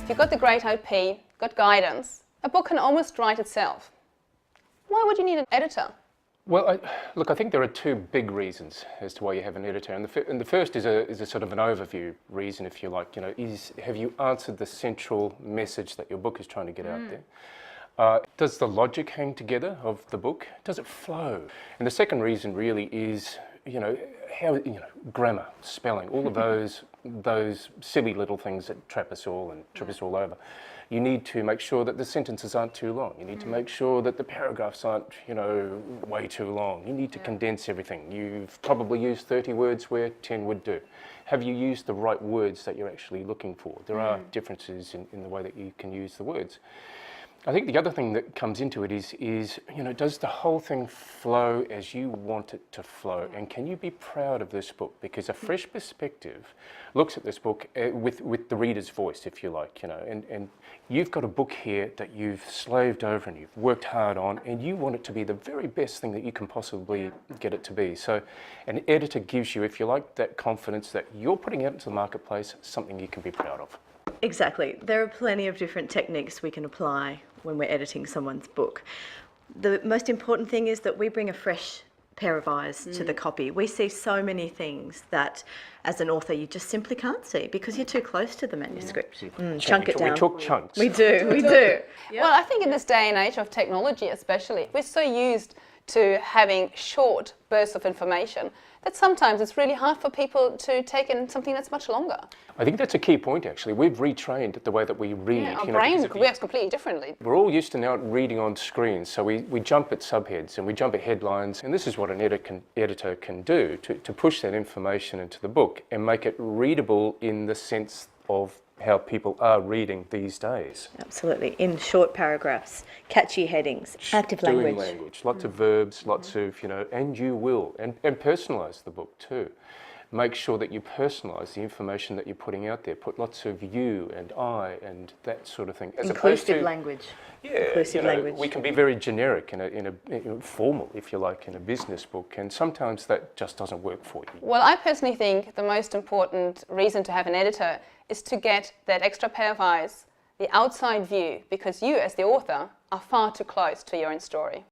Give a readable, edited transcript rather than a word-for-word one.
If you've got the great IP, got guidance, a book can almost write itself. Why would you need an editor? Well, look, I think there are two big reasons as to why you have an editor, and the first is a sort of an overview reason, if you like. You know, have you answered the central message that your book is trying to get out there? Does the logic hang together of the book? Does it flow? And the second reason really is, grammar, spelling, all of those silly little things that trap us all and trip us all over. You need to make sure that the sentences aren't too long. You need to make sure that the paragraphs aren't, way too long. You need to condense everything. You've probably used 30 words where 10 would do. Have you used the right words that you're actually looking for? There are differences in the way that you can use the words. I think the other thing that comes into it is, does the whole thing flow as you want it to flow? And can you be proud of this book? Because a fresh perspective looks at this book with the reader's voice, if you like, and you've got a book here that you've slaved over and you've worked hard on, and you want it to be the very best thing that you can possibly get it to be. So an editor gives you, if you like, that confidence that you're putting out into the marketplace something you can be proud of. Exactly. There are plenty of different techniques we can apply when we're editing someone's book. The most important thing is that we bring a fresh pair of eyes to the copy. We see so many things that as an author you just simply can't see because you're too close to the manuscript. Chunk it down. We talk chunks. We do. Well, I think in this day and age of technology especially, we're so used to having short bursts of information that sometimes it's really hard for people to take in something that's much longer. I think that's a key point, actually. We've retrained the way that we read. Yeah, our brain works completely differently. We're all used to now reading on screens, so we jump at subheads and we jump at headlines, and this is what an editor can do to push that information into the book and make it readable in the sense of how people are reading these days. Absolutely. In short paragraphs, catchy headings, active language. Lots of verbs, lots of, and you will. And personalise the book too. Make sure that you personalise the information that you're putting out there. Put lots of you and I and that sort of thing. As Inclusive language. Yeah, Inclusive language. We can be very generic in a formal, if you like, in a business book, and sometimes that just doesn't work for you. Well, I personally think the most important reason to have an editor is to get that extra pair of eyes, the outside view, because you as the author are far too close to your own story.